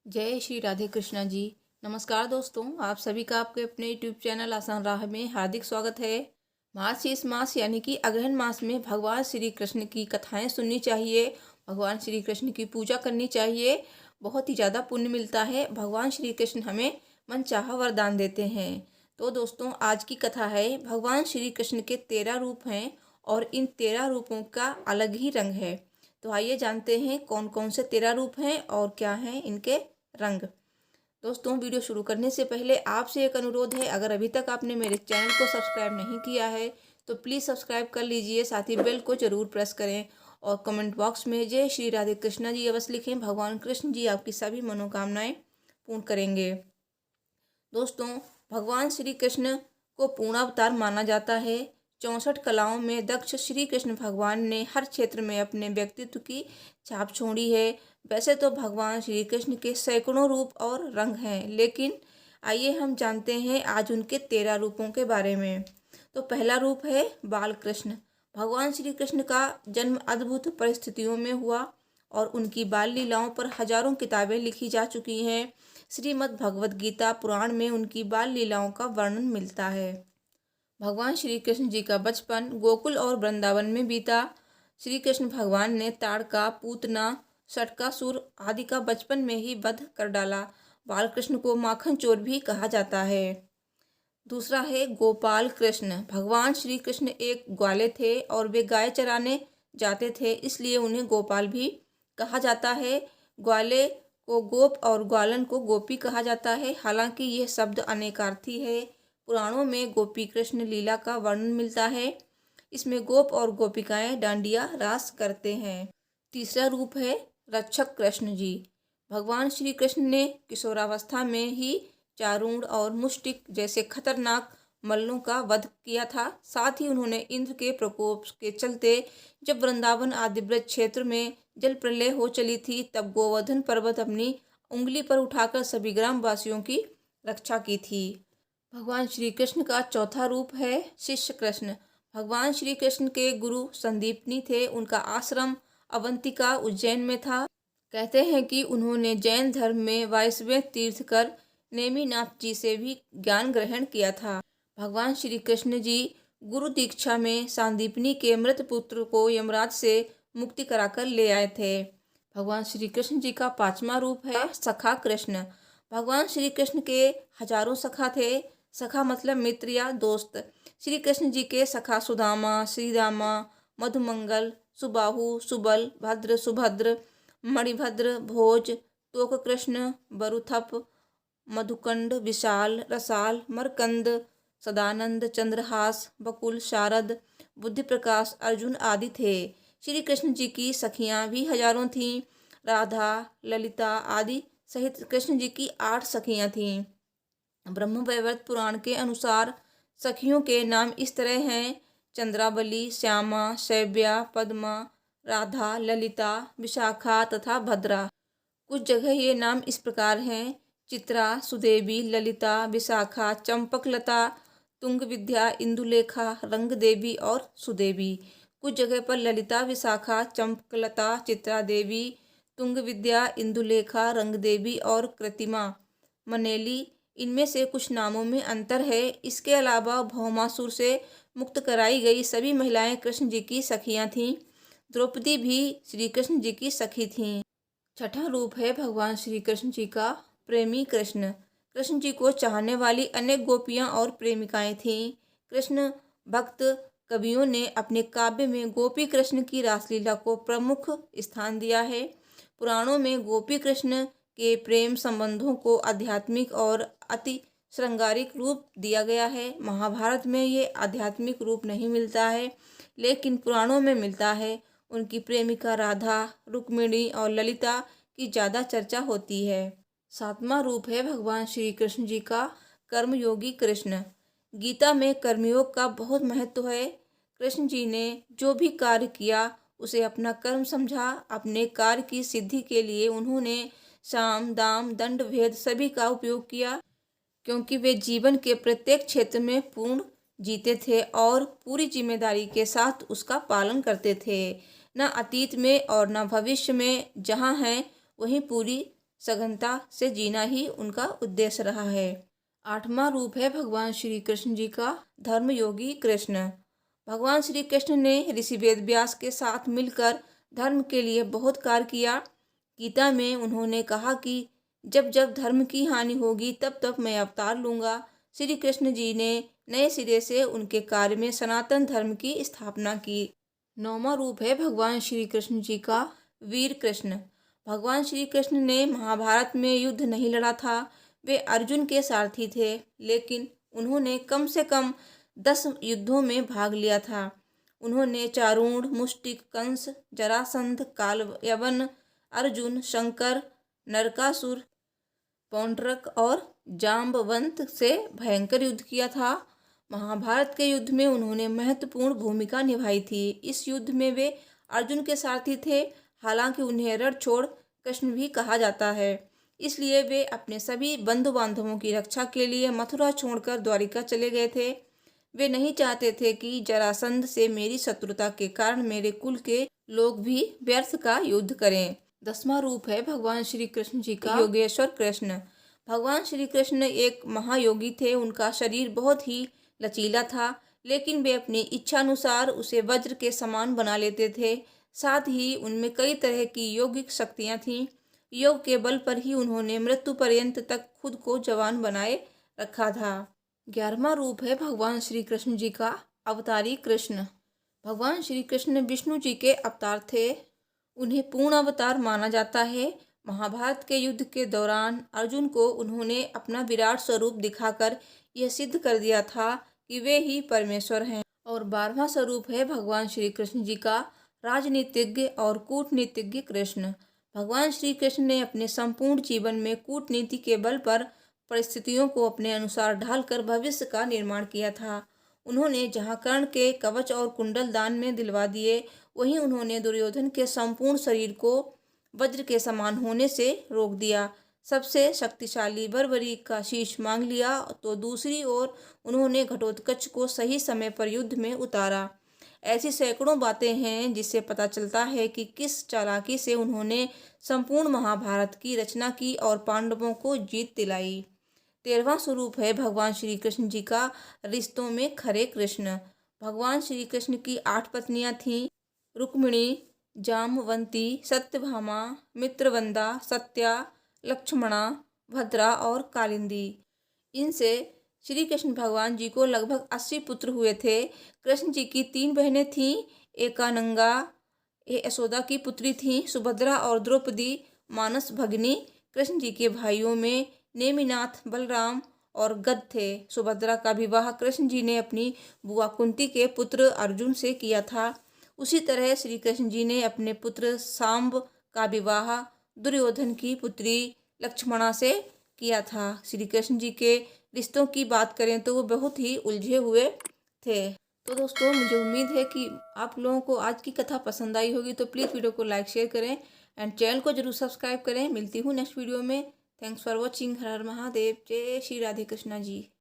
जय श्री राधे कृष्णा जी। नमस्कार दोस्तों, आप सभी का आपके अपने यूट्यूब चैनल आसान राह में हार्दिक स्वागत है। मार्गशीर्ष मास यानी कि अगहन मास में भगवान श्री कृष्ण की कथाएं सुननी चाहिए, भगवान श्री कृष्ण की पूजा करनी चाहिए। बहुत ही ज़्यादा पुण्य मिलता है। भगवान श्री कृष्ण हमें मनचाहा वरदान देते हैं। तो दोस्तों, आज की कथा है, भगवान श्री कृष्ण के 13 रूप हैं और इन 13 रूपों का अलग ही रंग है। तो आइए जानते हैं कौन कौन से 13 रूप हैं और क्या हैं इनके रंग। दोस्तों, वीडियो शुरू करने से पहले आपसे एक अनुरोध है, अगर अभी तक आपने मेरे चैनल को सब्सक्राइब नहीं किया है तो प्लीज़ सब्सक्राइब कर लीजिए, साथ ही बेल को ज़रूर प्रेस करें और कमेंट बॉक्स में जय श्री राधे कृष्णा जी अवश्य लिखें। भगवान कृष्ण जी आपकी सभी मनोकामनाएं पूर्ण करेंगे। दोस्तों, भगवान श्री कृष्ण को पूर्णावतार माना जाता है। 64 कलाओं में दक्ष श्री कृष्ण भगवान ने हर क्षेत्र में अपने व्यक्तित्व की छाप छोड़ी है। वैसे तो भगवान श्री कृष्ण के सैकड़ों रूप और रंग हैं, लेकिन आइए हम जानते हैं आज उनके 13 रूपों के बारे में। तो पहला रूप है बाल कृष्ण। भगवान श्री कृष्ण का जन्म अद्भुत परिस्थितियों में हुआ और उनकी बाल लीलाओं पर हजारों किताबें लिखी जा चुकी हैं। श्रीमद् भगवद गीता पुराण में उनकी बाल लीलाओं का वर्णन मिलता है। भगवान श्री कृष्ण जी का बचपन गोकुल और वृंदावन में बीता। श्री कृष्ण भगवान ने ताड़का, पूतना, षटकासुर आदि का बचपन में ही वध कर डाला। बाल कृष्ण को माखन चोर भी कहा जाता है। दूसरा है गोपाल कृष्ण। भगवान श्री कृष्ण एक ग्वाले थे और वे गाय चराने जाते थे, इसलिए उन्हें गोपाल भी कहा जाता है। ग्वाले को गोप और ग्वालन को गोपी कहा जाता है। हालांकि यह शब्द अनेकार्थी है। पुराणों में गोपी कृष्ण लीला का वर्णन मिलता है। इसमें गोप और गोपिकाएं डांडिया रास करते हैं। तीसरा रूप है रक्षक कृष्ण जी। भगवान श्री कृष्ण ने किशोरावस्था में ही चारूण और मुष्टिक जैसे खतरनाक मल्लों का वध किया था। साथ ही उन्होंने इंद्र के प्रकोप के चलते जब वृंदावन आदि ब्रज क्षेत्र में जल प्रलय हो चली थी, तब गोवर्धन पर्वत अपनी उंगली पर उठाकर सभी ग्रामवासियों की रक्षा की थी। भगवान श्री कृष्ण का चौथा रूप है शिष्य कृष्ण। भगवान श्री कृष्ण के गुरु संदीपनी थे। उनका आश्रम अवंतिका उज्जैन में था। कहते हैं कि उन्होंने जैन धर्म में वायस्वेव तीर्थ कर नेमिनाथ जी से भी ज्ञान ग्रहण किया था। भगवान श्री कृष्ण जी गुरु दीक्षा में सांदीपनी के मृत पुत्र को यमराज से मुक्ति कराकर ले आए थे। भगवान श्री कृष्ण जी का पांचवा रूप है सखा कृष्ण। भगवान श्री कृष्ण के हजारों सखा थे। सखा मतलब मित्र या दोस्त। श्री कृष्ण जी के सखा सुदामा, श्रीदामा, मधुमंगल, सुबाहु, सुबल, भद्र, सुभद्र, मणिभद्र, भोज, तोक कृष्ण, बरुथप, मधुकंड, विशाल, रसाल, मरकंद, सदानंद, चंद्रहास, बकुल, शारद, बुद्धि प्रकाश, अर्जुन आदि थे। श्री कृष्ण जी की सखियां भी हजारों थीं। राधा, ललिता आदि सहित कृष्ण जी की 8 सखियां थीं। ब्रह्मवैवर्त पुराण के अनुसार सखियों के नाम इस तरह हैं: चंद्रावली, श्यामा, शैव्या, पद्मा, राधा, ललिता, विशाखा तथा भद्रा। कुछ जगह ये नाम इस प्रकार हैं: चित्रा, सुदेवी, ललिता, विशाखा, चंपकलता, तुंग विद्या, इंदुलेखा, रंग देवी और सुदेवी। कुछ जगह पर ललिता, विशाखा, चंपकलता, चित्रा देवी, तुंग विद्या, इंदुलेखा, रंग देवी और कृतिमा, मनेली। इनमें से कुछ नामों में अंतर है। इसके अलावा भौमासुर से मुक्त कराई गई सभी महिलाएं कृष्ण जी की सखियां थीं। द्रौपदी भी श्री कृष्ण जी की सखी थीं। छठा रूप है भगवान श्री कृष्ण जी का प्रेमी कृष्ण। कृष्ण जी को चाहने वाली अनेक गोपियां और प्रेमिकाएं थीं। कृष्ण भक्त कवियों ने अपने काव्य में गोपी कृष्ण की रासलीला को प्रमुख स्थान दिया है। पुराणों में गोपी कृष्ण के प्रेम संबंधों को आध्यात्मिक और अति श्रृंगारिक रूप दिया गया है। महाभारत में ये आध्यात्मिक रूप नहीं मिलता है, लेकिन पुराणों में मिलता है। उनकी प्रेमिका राधा, रुक्मिणी और ललिता की ज़्यादा चर्चा होती है। सातवां रूप है भगवान श्री कृष्ण जी का कर्मयोगी कृष्ण। गीता में कर्मयोग का बहुत महत्व है। कृष्ण जी ने जो भी कार्य किया उसे अपना कर्म समझा। अपने कार्य की सिद्धि के लिए उन्होंने साम, दाम, दंड, भेद सभी का उपयोग किया, क्योंकि वे जीवन के प्रत्येक क्षेत्र में पूर्ण जीते थे और पूरी जिम्मेदारी के साथ उसका पालन करते थे। न अतीत में और न भविष्य में, जहाँ हैं वहीं पूरी सघनता से जीना ही उनका उद्देश्य रहा है। 8वां रूप है भगवान श्री कृष्ण जी का धर्मयोगी कृष्ण। भगवान श्री कृष्ण ने ऋषि वेद व्यास के साथ मिलकर धर्म के लिए बहुत कार्य किया। गीता में उन्होंने कहा कि जब जब धर्म की हानि होगी तब तब मैं अवतार लूंगा। श्री कृष्ण जी ने नए सिरे से उनके कार्य में सनातन धर्म की स्थापना की। 9वां रूप है भगवान श्री कृष्ण जी का वीर कृष्ण। भगवान श्री कृष्ण ने महाभारत में युद्ध नहीं लड़ा था। वे अर्जुन के सारथी थे, लेकिन उन्होंने कम से कम 10 युद्धों में भाग लिया था। उन्होंने चारूण, मुष्टिक, कंस, जरासंध, कालयवन, अर्जुन, शंकर, नरकासुर, पौंड्रक और जाम्बवंत से भयंकर युद्ध किया था। महाभारत के युद्ध में उन्होंने महत्वपूर्ण भूमिका निभाई थी। इस युद्ध में वे अर्जुन के सारथी थे। हालांकि उन्हें रणछोड़ कृष्ण भी कहा जाता है, इसलिए वे अपने सभी बंधु बांधवों की रक्षा के लिए मथुरा छोड़कर द्वारिका चले गए थे। वे नहीं चाहते थे कि जरासंध से मेरी शत्रुता के कारण मेरे कुल के लोग भी व्यर्थ का युद्ध करें। 10वां रूप है भगवान श्री कृष्ण जी का योगेश्वर कृष्ण। भगवान श्री कृष्ण एक महायोगी थे। उनका शरीर बहुत ही लचीला था, लेकिन वे अपनी इच्छा अनुसार उसे वज्र के समान बना लेते थे। साथ ही उनमें कई तरह की यौगिक शक्तियां थीं। योग के बल पर ही उन्होंने मृत्यु पर्यंत तक खुद को जवान बनाए रखा था। 11वां रूप है भगवान श्री कृष्ण जी का अवतारी कृष्ण। भगवान श्री कृष्ण विष्णु जी के अवतार थे। उन्हें पूर्ण अवतार माना जाता है। महाभारत के युद्ध के दौरान अर्जुन को उन्होंने अपना विराट स्वरूप दिखाकर यह सिद्ध कर दिया था कि वे ही परमेश्वर हैं। और 12वां स्वरूप है भगवान श्री कृष्ण जी का राजनीतिज्ञ और कूटनीतिज्ञ कृष्ण। भगवान श्री कृष्ण ने अपने संपूर्ण जीवन में कूटनीति के बल पर परिस्थितियों को अपने अनुसार ढालकर भविष्य का निर्माण किया था। उन्होंने जहाँ कर्ण के कवच और कुंडल दान में दिलवा दिए, वहीं उन्होंने दुर्योधन के संपूर्ण शरीर को वज्र के समान होने से रोक दिया। सबसे शक्तिशाली बर्बरी का शीश मांग लिया, तो दूसरी ओर उन्होंने घटोत्कच को सही समय पर युद्ध में उतारा। ऐसी सैकड़ों बातें हैं जिससे पता चलता है कि किस चालाकी से उन्होंने संपूर्ण महाभारत की रचना की और पांडवों को जीत दिलाई। 13वां स्वरूप है भगवान श्री कृष्ण जी का रिश्तों में खरे कृष्ण। भगवान श्री कृष्ण की 8 पत्नियां थीं: रुक्मिणी, जामवंती, सत्यभामा, मित्रवंदा, सत्या, लक्ष्मणा, भद्रा और कालिंदी। इनसे श्री कृष्ण भगवान जी को लगभग 80 पुत्र हुए थे। कृष्ण जी की 3 बहनें थीं। एकानंगा यशोदा की पुत्री थीं। सुभद्रा और द्रौपदी मानस भगिनी। कृष्ण जी के भाइयों में नेमिनाथ, बलराम और गद थे। सुभद्रा का विवाह कृष्ण जी ने अपनी बुआ कुंती के पुत्र अर्जुन से किया था। उसी तरह श्री कृष्ण जी ने अपने पुत्र सांब का विवाह दुर्योधन की पुत्री लक्ष्मणा से किया था। श्री कृष्ण जी के रिश्तों की बात करें तो वो बहुत ही उलझे हुए थे। तो दोस्तों, मुझे उम्मीद है कि आप लोगों को आज की कथा पसंद आई होगी। तो प्लीज़ वीडियो को लाइक शेयर करें एंड चैनल को जरूर सब्सक्राइब करें। मिलती हूँ नेक्स्ट वीडियो में। Thanks for watching. हर हर महादेव। जय श्री राधे कृष्णा जी।